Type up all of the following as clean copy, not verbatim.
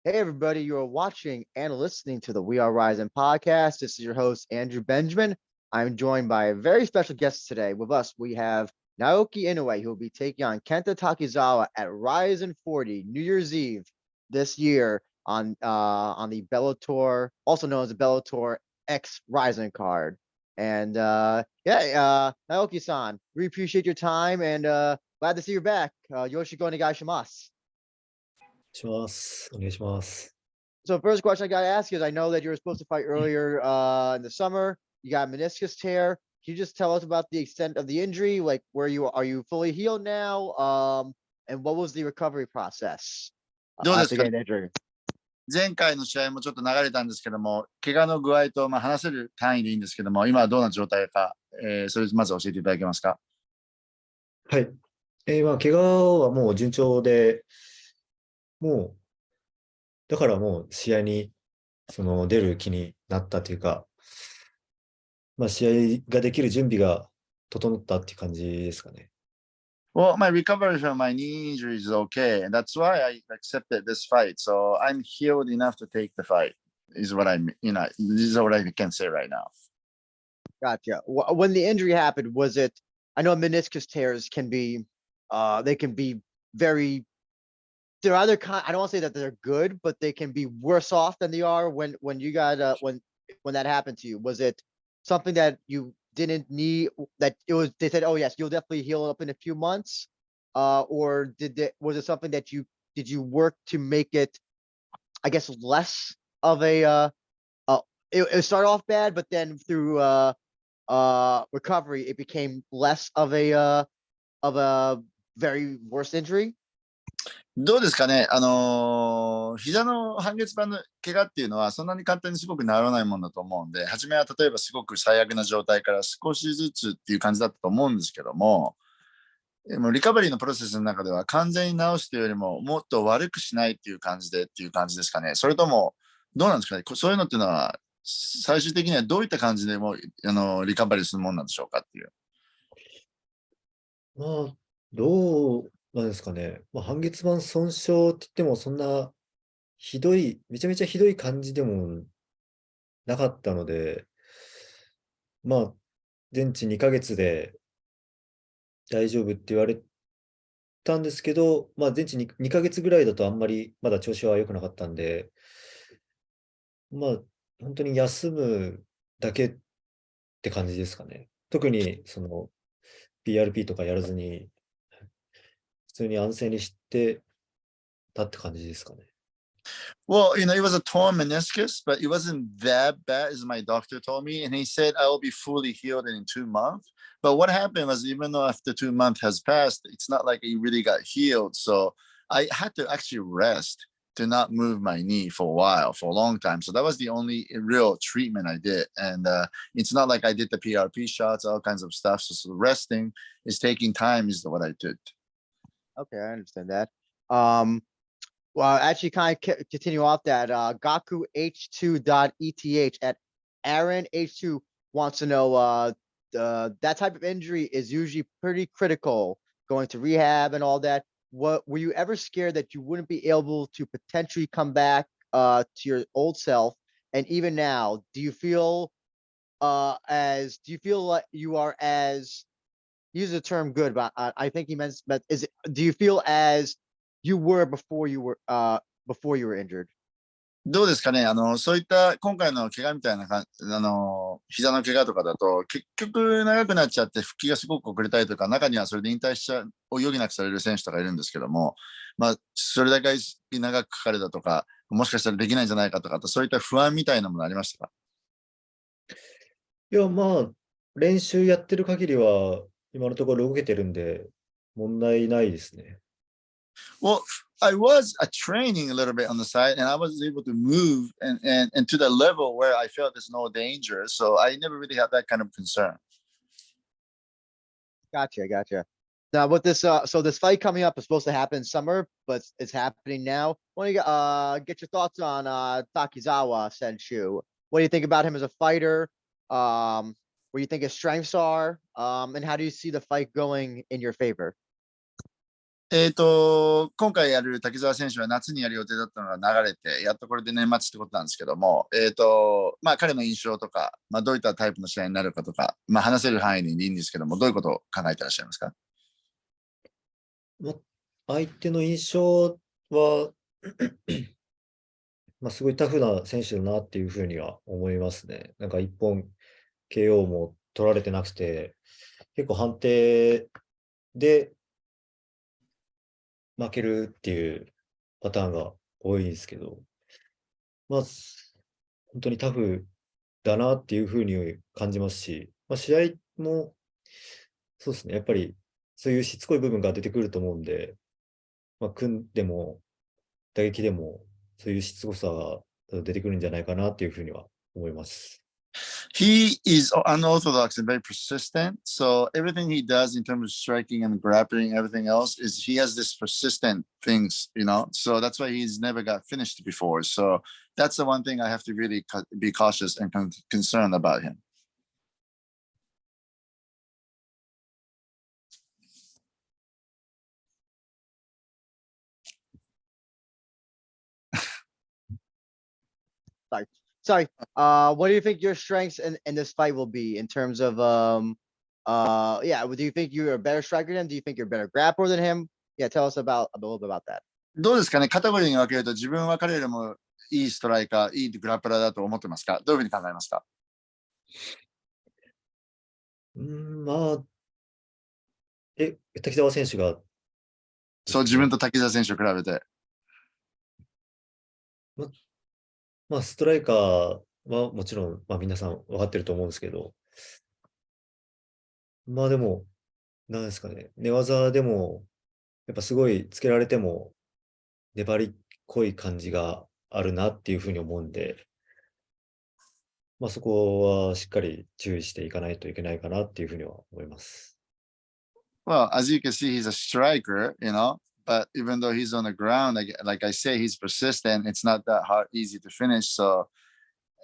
Hey, everybody, you are watching and listening to the We Are Rising podcast. This is your host, Andrew Benjamin. I'm joined by a very special guest today. With us, we have Naoki Inoue, who will be taking on Kenta Takizawa at Rizin 40, New Year's Eve this year on the Bellator, also known as the Bellator X Rizin card. And Naoki-san, we appreciate your time and glad to see you back. Yoshiko negaishimasu. します。お願いします。So first question I gotta ask is, I know that you were supposed to fight earlier in the summer. You got meniscus tear. Can you just tell us about the extent of the injury? Like, where you are you fully healed now? And what was the recovery process どうです after か getting injured? 前回の試合もちょっと流れたんですけども、怪我の具合と、話せる範囲でいいんですけども、今はどんな状態か、それまず教えていただけますか。はい。怪我はもう順調で、もう、だからもう試合に出る気になったというか、試合ができる準備が整ったっていう感じですかね。Well, my recovery from my knee injury is okay, and that's why I accepted this fight. So I'm healed enough to take the fight. Is what this is what I can say right now. Gotcha. When the injury happened, was it? I know meniscus tears can be, they can be very. They're either I don't want to say that they're good, but they can be worse off than they are when you got when that happened to you. Was it something that you didn't need, that it was, they said, oh yes, you'll definitely heal up in a few months, or was it something that did you work to make it, I guess, less of a it started off bad, but then through recovery it became less of a very worse injury? どうですかね、膝の半月板の怪我っていうのはそんなに簡単にすごく治らないもんだと思うんで、初めは例えばすごく最悪な状態から少しずつっていう感じだったと思うんですけども、リカバリーのプロセスの中では完全に治すというよりももっと悪くしないっていう感じでっていう感じですかね。それともどうなんですかね、そういうのっていうのは最終的にはどういった感じでもリカバリーするもんなんでしょうかっていう。どうなんですかね。半月板損傷って言ってもそんなめちゃめちゃひどい感じでもなかったので、全治2ヶ月で大丈夫って言われたんですけど、全治2ヶ月ぐらいだとあんまりまだ調子は良くなかったんで、本当に休むだけって感じですかね。特にPRP とかやらずに、普通に安静にしてたって感じですかね。Well, it was a torn meniscus, but it wasn't that bad as my doctor told me. And he said I will be fully healed in 2 months. But what happened was, even though after 2 months has passed, it's not like it really got healed. So I had to actually rest to not move my knee for a while, for a long time. So that was the only real treatment I did. And it's not like I did the PRP shots, all kinds of stuff. So resting is taking time is what I did. Okay, I understand that. Well, actually, kind of continue off that. Gaku H2.eth at Aaron H2 wants to know, that type of injury is usually pretty critical, going to rehab and all that. What were you ever scared that you wouldn't be able to potentially come back to your old self? And even now, do you feel like you are as, use the term good, but I think he meant, do you feel as you were before you were injured? どうですかね、そういった今回の怪我みたいな膝の怪我とかだと、結局長くなっちゃって復帰がすごく遅れたりとか、中にはそれで引退を余儀なくされる選手とかいるんですけども、それだけ長くかかるだとか、もしかしたらできないんじゃないかとか、そういった不安みたいなものありましたか？いや、練習やってる限りは今のところ動けてるんで問題ないですね。Well, I was training a little bit on the side, and I was able to move and to the level where I felt there's no danger. So I never really had that kind of concern. Gotcha. Now, with this, so this fight coming up is supposed to happen in summer, but it's happening now. Want to get your thoughts on Takizawa Senshu? What do you think about him as a fighter? What do you think his strengths are? And how do you see the fight going in your favor? 今回やる滝沢選手は夏にやる予定だったのが流れて、やっとこれで年末ってことなんですけども、まあ彼の印象とか、まあどういったタイプの試合になるかとか、まあ話せる範囲でいいんですけども、どういうことを考えてらっしゃいますか？ま、相手の印象はまあ、すごいタフな選手だなっていうふうには思いますね。なんか一本 KO も取られてなくて、結構判定で負けるっていうパターンが多いですけど、まあ、本当にタフだなっていうふうに感じますし、まあ、試合もそうですね、やっぱりそういうしつこい部分が出てくると思うんで、まあ、組んでも打撃でもそういうしつこさが出てくるんじゃないかなっていうふうには思います。He is unorthodox and very persistent. So everything he does in terms of striking and grappling, everything else is he has this persistent things, you know. So that's why he's never got finished before. So that's the one thing I have to really be cautious and concerned about him. Sorry. What do you think your strengths in this fight will be in terms of yeah, do you think you're a better striker than him? Do you think you're a better grappler than him? Yeah, tell us about a little bit about that. どうですかね、カテゴリーに分けると自分は彼よりもいいストライカー、いいグラップラーだと思ってますか？どういうふうに考えますか？まあ、滝沢選手がでそう、すね。自分と滝沢選手を比べて。まあ、ストライカーはもちろん、まあ、皆さん分かってると思うんですけど、まあでも、なんですかね、寝技でも、やっぱすごいつけられても、粘りっこい感じがあるなっていうふうに思うんで、まあそこはしっかり注意していかないといけないかなっていうふうには思います。Well, as you can see, he's a striker, you know, but even though he's on the ground, like I say, he's persistent. It's not that hard, easy to finish. So,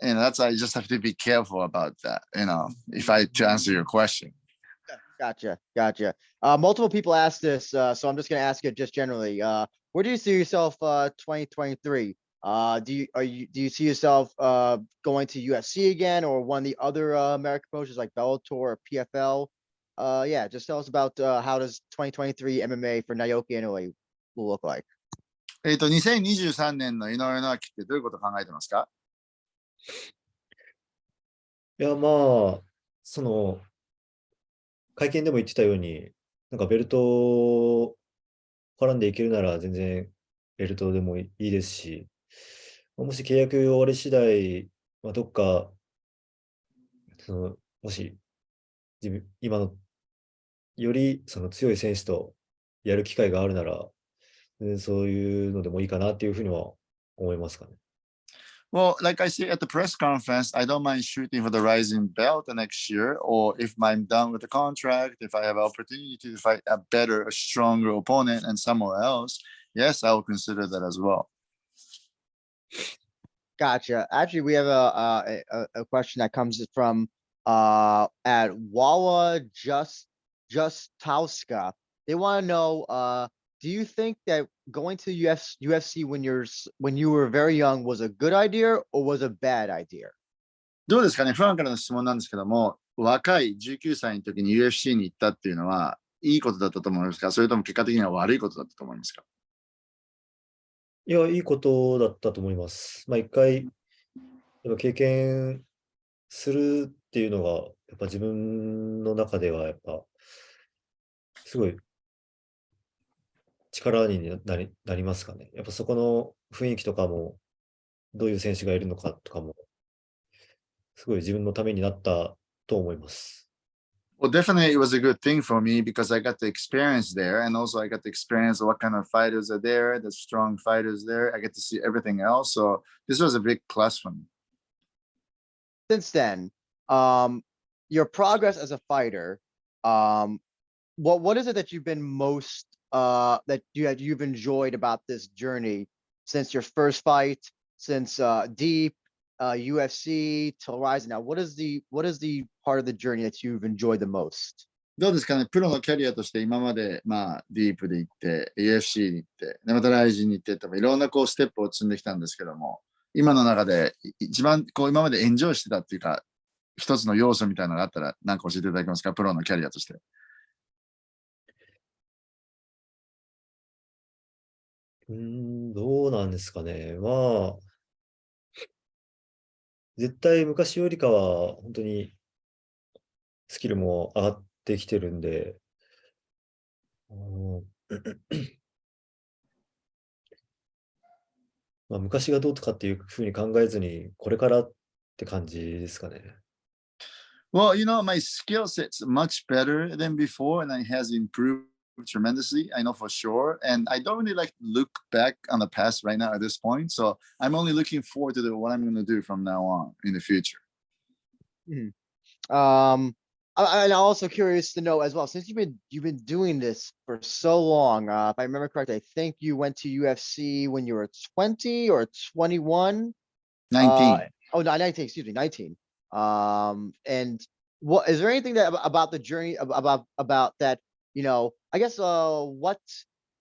you know, that's why you just have to be careful about that, you know, if I to answer your question. Gotcha. Multiple people asked this, so I'm just gonna ask it just generally. Where do you see yourself 2023? Do you see yourself going to UFC again or one of the other American promotions like Bellator or PFL? Yeah, just tell us about how does 2023 MMA for Naoki Inoue will look like. 2023年の井上直樹ってどういうことを考えてますか？いや、まあ、その、会見でも言ってたように、なんかベルト絡んでいけるなら全然ベルトでもいいですし、もし契約終わり次第、まあ、どっか、もし今のよりその強い選手とやる機会があるなら、そういうのでもいいかなっていうふうには思いますかね。Well, like I said at the press conference, I don't mind shooting for the Rizin belt the next year, or if I'm done with the contract, if I have an opportunity to fight a better, a stronger opponent and somewhere else, yes, I will consider that as well. Gotcha. Actually, we have a question that comes from at Walla just Tauska. They want to know do you think that going to UFC when you were very young was a good idea or was a bad idea? どうですかね、ファンからの質問なんですけども、若い19歳の時に UFC に行ったっていうのは、いいことだったと思いますか？それとも結果的には悪いことだったと思いますか？いや、いいことだったと思います。まあ一回、やっぱ経験するっていうのが、やっぱ自分の中ではやっぱ、すごい力になりますかね。やっぱそこの雰囲気とかも、どういう選手がいるのかとかも、すごい自分のためになったと思います。Well, definitely it was a good thing for me because I got the experience there, and also I got the experience of what kind of fighters are there, the strong fighters there. I get to see everything else, so this was a big plus for me. Since then, um, your progress as a fighter, um, what is it that you've been most that you've enjoyed about this journey since your first fight, since Deep, UFC till Rizin? Now, what is the part of the journey that you've enjoyed the most? どうですかね、プロのキャリアとして今まで、まあ、ディープで行って、UFC に行って、でまたライジンに行ってとか、いろんなこうステップを積んできたんですけども、今の中で一番こう今までエンジョイしてたっていうか、一つの要素みたいなのがあったら、何か教えていただけますか、プロのキャリアとして。どうなんですかね。まあ、絶対昔よりかは、本当にスキルも上がってきてるんで、うんまあ、昔がどうとかっていうふうに考えずに、これからって感じですかね。Well, my skill set's much better than before, and it has improved tremendously. I know for sure. And I don't really like to look back on the past right now at this point. So I'm only looking forward to what I'm going to do from now on in the future. Mhm. And I'm also curious to know as well, since you've been doing this for so long. If I remember correctly, I think you went to UFC when you were 20 or 21. 19. Oh, no, 19, excuse me, 19. And what is there anything that about the journey about that, I guess what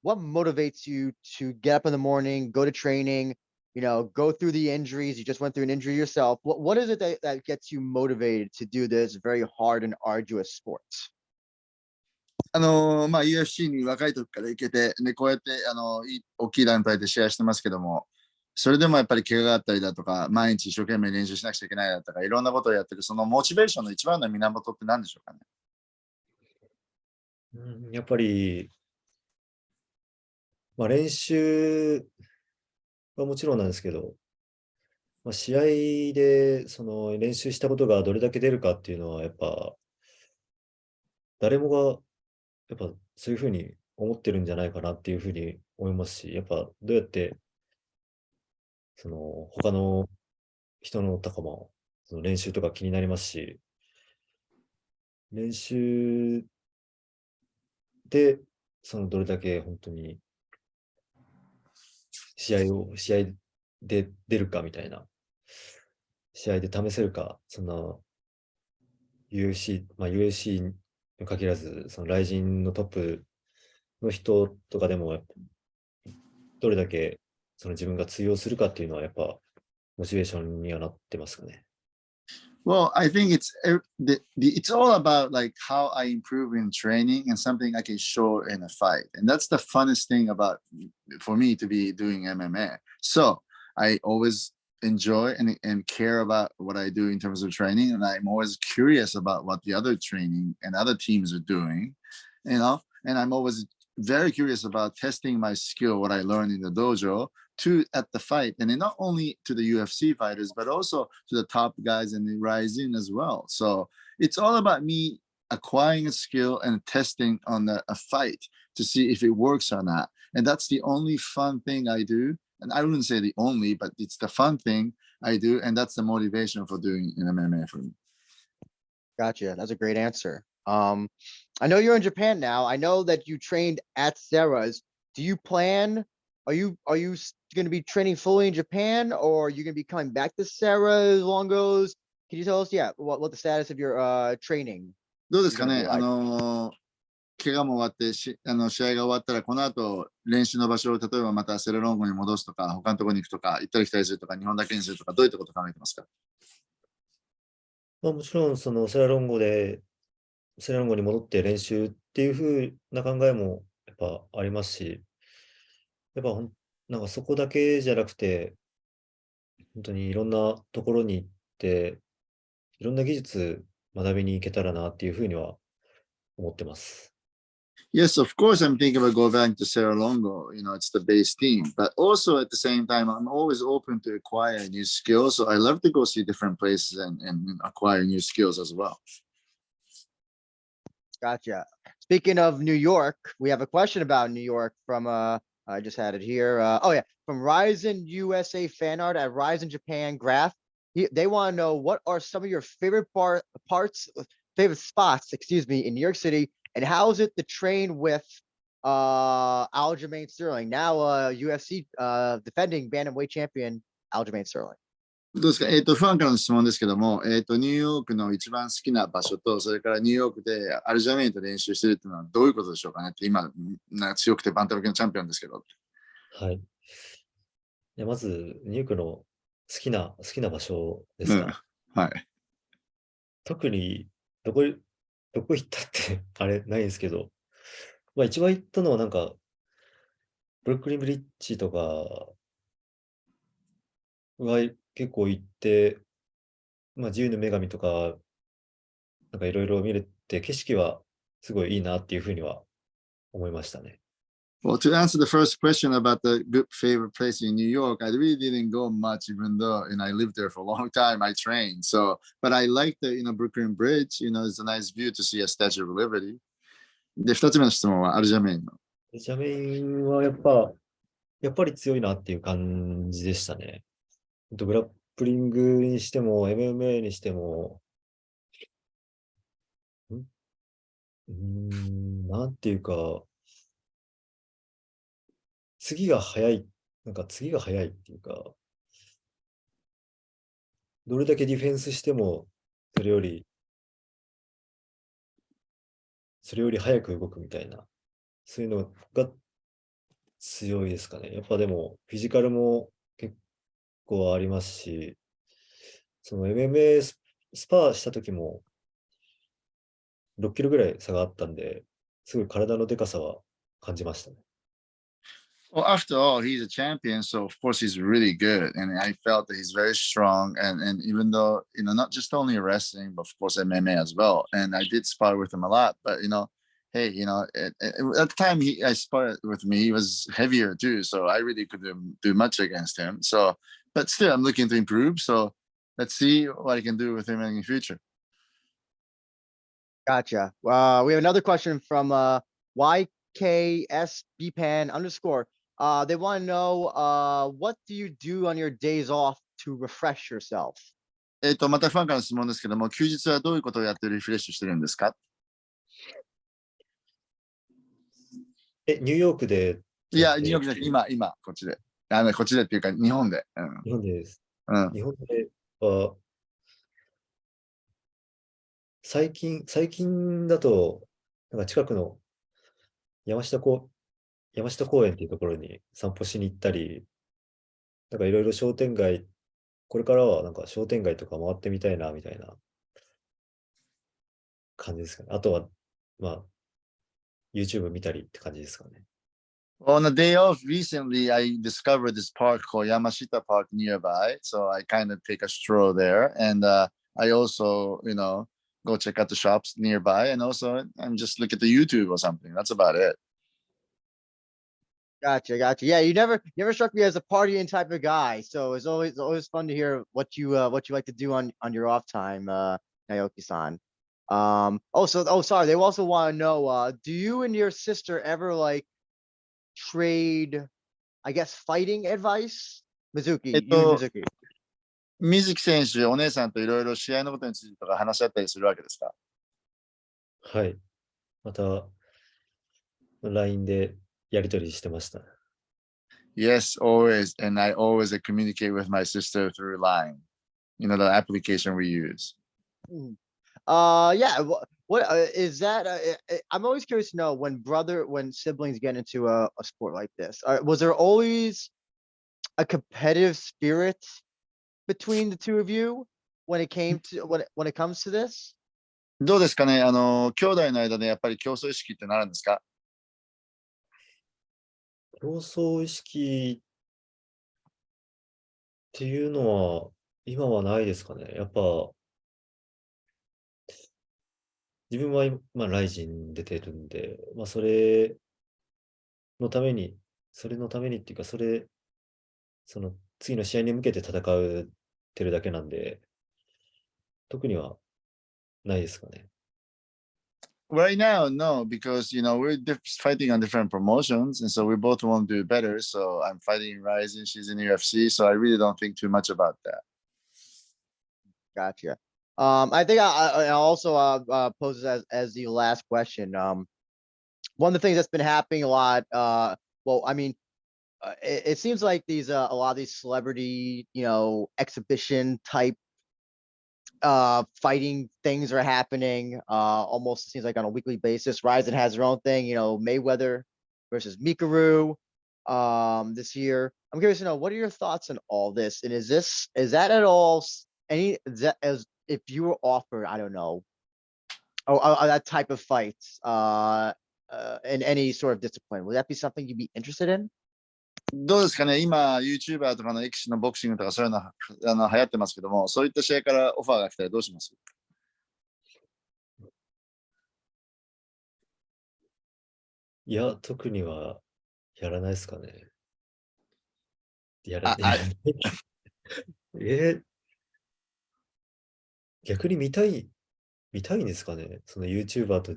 motivates you to get up in the morning, go to training, go through the injuries. You just went through an injury yourself. What is it that gets you motivated to do this very hard and arduous sports? まあ、UFC に若い時から行けて、で、こうやって、大きい団体で試合してますけども、それでもやっぱり怪我があったりだとか、毎日一生懸命練習しなくちゃいけないだとか、いろんなことをやってる、そのモチベーションの一番の源って何でしょうかね。やっぱり、まあ、練習はもちろんなんですけど、まあ、試合でその練習したことがどれだけ出るかっていうのは、やっぱ誰もがやっぱそういうふうに思ってるんじゃないかなっていうふうに思いますし、やっぱどうやってその他の人のとかもその練習とか気になりますし、練習でそのどれだけ本当に試合で出るかみたいな、試合で試せるか、その UFC、まあ UFC に限らず、そのライジンのトップの人とかでも、どれだけその自分が通用するかっていうのは、やっぱ、モチベーションにはなってますかね。Well, I think it's all about like how I improve in training and something I can show in a fight, and that's the funnest thing about for me to be doing MMA. So I always enjoy and care about what I do in terms of training, and I'm always curious about what the other training and other teams are doing, and I'm always very curious about testing my skill, what I learned in the dojo, to at the fight, and then not only to the UFC fighters, but also to the top guys in the Rizin as well. So it's all about me acquiring a skill and testing on a fight to see if it works or not. And that's the only fun thing I do. And I wouldn't say the only, but it's the fun thing I do, and that's the motivation for doing an MMA for me. Gotcha. That's a great answer. I know you're in Japan now. I know that you trained at Sarah's. Do you plan? Are you going to be training fully in Japan, or are you going to be coming back to Sarah's Longos? Can you tell us, yeah, what the status of your training どうです is か going to be ね、like? 怪我も終わって試合が終わったら、この後練習の場所を例えばまたセレロンゴに戻すとか、他のところに行くとか、行ったり来たりするとか、日本だけにするとか、どういったことを考えてますか？まあ、もちろん、そのセラロンゴに戻って練習っていう風な考えもやっぱありますし、やっぱなんかそこだけじゃなくて、本当にいろんなところに行って、いろんな技術学びに行けたらなっていう風には思ってます。Yes, of course, I'm thinking about going back to Cerro Longo. It's the base team, but also at the same time, I'm always open to acquire new skills. So I love to go see different places and acquire new skills as well. Gotcha. Speaking of New York, we have a question about New York from I just had it here. Oh yeah, from Rizin USA fan art at Rizin Japan Graph. They want to know what are some of your favorite favorite spots, excuse me, in New York City, and how is it to train with Aljamain Sterling, now UFC defending bantamweight champion Aljamain Sterling. どうですか？ファンからの質問ですけども、ニューヨークの一番好きな場所と、それからニューヨークでアルジャメインと練習してるっていうのはどういうことでしょうかねって、今、強くてバンタム級のチャンピオンですけど。はい。まず、ニューヨークの好きな場所ですか。はい。特に、どこ、どこ行ったってあれないんですけど、一番行ったのはなんか、ブルックリンブリッジとかは結構行って、自由の女神とか、なんかいろいろ見れて、景色はすごいいいなっていうふうには思いましたね。Well, to answer the first question about the good favorite place in New York, I really didn't go much, even though I lived there for a long time. I trained, but I like the Brooklyn Bridge. It's a nice view to see a Statue of Liberty. で、二つ目の質問はアルジャメインの。ジャメインはやっぱり強いなっていう感じでしたね。グラップリングにしても、MMA にしても、なんていうか、次が早いっていうか、どれだけディフェンスしても、それより早く動くみたいな、そういうのが強いですかね。やっぱでも、フィジカルも結構ありますし、その MMA スパーした時も6キロぐらい差があったんで、すごい体のでかさは感じましたね。Well, after all, he's a champion, so of course he's really good, and I felt that he's very strong. And even though not just only wrestling, but of course MMA as well. And I did spar with him a lot, but hey, at the time I sparred with me, he was heavier too, so I really couldn't do much against him. So, but still, I'm looking to improve. So let's see what I can do with him in the future. Gotcha. We have another question from YKSBPan_. They want to know what do you do on your days off to refresh yourself? またファンからの質問ですけども、休日はどういうことをやってリフレッシュしてるんですか？ニューヨークでいや、ニューヨークじゃなくて、今、こっちで。こっちでっていうか、日本で。日本です。うん。日本では、最近だと、なんか近くの山下公園っていうところに散歩しに行ったり、なんかいろいろこれからはなんか商店街とか回ってみたいな、みたいな感じですかね。あとは、まあ、YouTube 見たりって感じですかね。On a day off recently, I discovered this park called Yamashita Park nearby. So I kind of take a stroll there. And I also, go check out the shops nearby. And also, I'm just look at the YouTube or something. That's about it. Gotcha. Yeah, you never struck me as a partying type of guy. So it's always fun to hear what you like to do on your off time, Naoki-san. Sorry. They also want to know, do you and your sister ever like trade, I guess, fighting advice? Mizuki, えっ you and と、Mizuki. 水木選手、お姉さんといろいろ試合のことについてとか話し合ったりするわけですか？はい。また、LINE でやり取りしてました。Yes, always. And I always communicate with my sister through Line, the application we use. Yeah. What is that? I'm always curious to know when siblings get into a sport like this. Was there always a competitive spirit between the two of you when it comes to this? どうですかね兄弟の間でやっぱり競争意識ってなるんですか？競争意識っていうのは、今はないですかね。やっぱ、自分は今、ライジン出てるんで、のために、それのためにっていうか、その次の試合に向けて戦ってるだけなんで、特にはないですかね。Right now, no, because we're fighting on different promotions, and so we both want to do better. So I'm fighting Rizin, she's in UFC, so I really don't think too much about that. Gotcha. I think I also pose this as the last question. One of the things that's been happening a lot. Well, I mean, it seems like these a lot of these celebrity, exhibition type fighting things are happening almost, it seems like, on a weekly basis. Rizin has their own thing, Mayweather versus Mikaru this year. I'm curious to know, what are your thoughts on all this, and is that at all as if you were offered, I don't know, that type of fight in any sort of discipline, would that be something you'd be interested in? どうですかね、今、YouTuber とかのエキシのボクシングとかそういうの流行ってますけども、そういった試合からオファーが来たらどうします？いや、特にはやらないですかね。やらあない。逆に見たいんですかね。その YouTuber と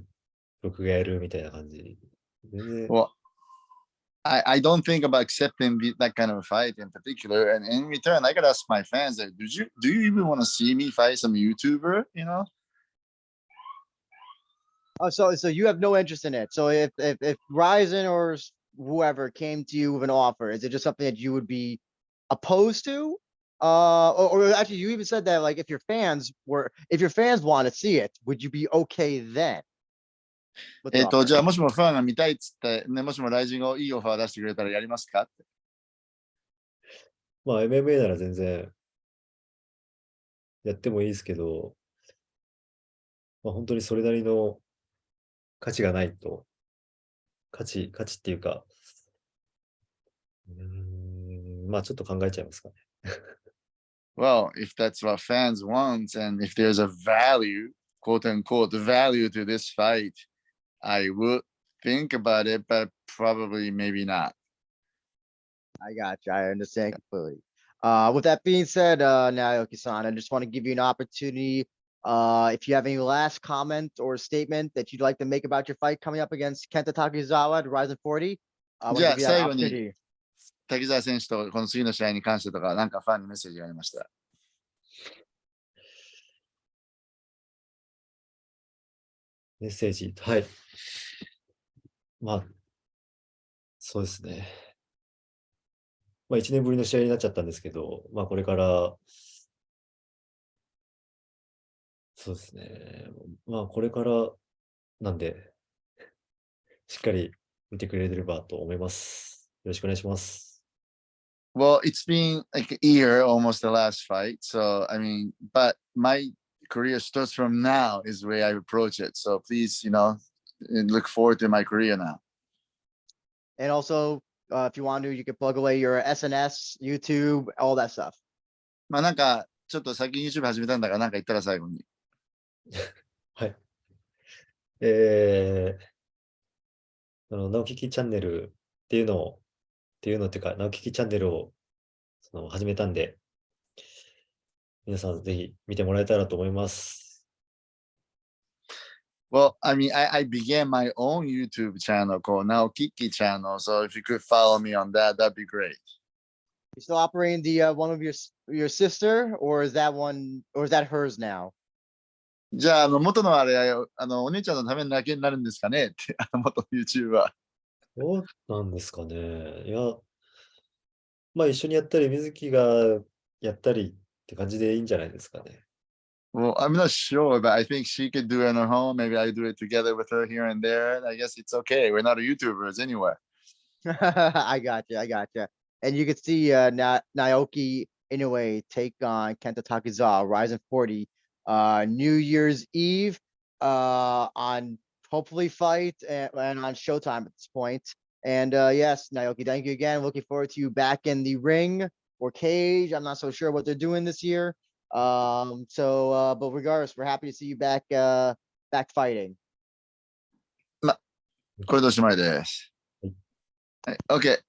僕がやるみたいな感じ。全然。Well, I don't think about accepting that kind of a fight in particular. And in return, I gotta ask my fans, like, do you even want to see me fight some YouTuber? Oh, so you have no interest in it. So if Rizin or whoever came to you with an offer, is it just something that you would be opposed to? Or actually, you even said that, like, if your fans want to see it, would you be okay then? じゃあ、もしもファンが見たいっつって、ね、もしもライジンがいいオファー出してくれたらやりますかって。まあ、MMA なら全然やってもいいですけど、まあ、本当にそれなりの価値がないと、価値っていうか、まあちょっと考えちゃいますかね。Well, if that's what fans want, and if there's a value, quote unquote, value to this fight, I would think about it, but probably maybe not. I got you. I understand completely. With that being said, Naoki-san, I just want to give you an opportunity. If you have any last comment or statement that you'd like to make about your fight coming up against Kenta Takizawa at Rizin 40, I want to give you that opportunity. 滝沢選手とこの次の試合に関してとか、なんかファンにメッセージがありました。メッセージ、はい。まあ、そうですね。まあ、1年ぶりの試合になっちゃったんですけど、まあ、これから、そうですね。まあ、これからなんで、しっかり見てくれればと思います。よろしくお願いします。Well, it's been like a year, almost the last fight. So, I mean, but my career starts from now is the way I approach it. So please, look forward to my career now. And also, if you want to, you can plug away your SNS, YouTube, all that stuff. まあなんか、ちょっと先に YouTube 始めたんだから、なんか言ったら最後に。はい。直樹チャンネルっていうのっていうか、直樹チャンネルを始めたんで、皆さんぜひ見てもらえたらと思います。Well, I mean, I began my own YouTube channel called Naoki channel. So if you could follow me on that, that'd be great. You still operating the one of your sister, or is that hers now? じゃあ、元のあれ、お姉ちゃんのためだけになるんですかねって、元 YouTuber。どうなんですかね。いや、まあ一緒にやったり、水木がやったりって感じでいいんじゃないですかね。Well, I'm not sure, but I think she could do it on her own. Maybe I do it together with her here and there. I guess it's okay. We're not YouTubers anyway. I got you. And you can see Naoki Inoue take on Kenta Takizawa, Rizin 40, New Year's Eve, on hopefully Fight and on Showtime at this point. And yes, Naoki, thank you again. Looking forward to you back in the ring or cage. I'm not so sure what they're doing this year. But regardless, we're happy to see you back fighting. これでおしまいです。はい、OK。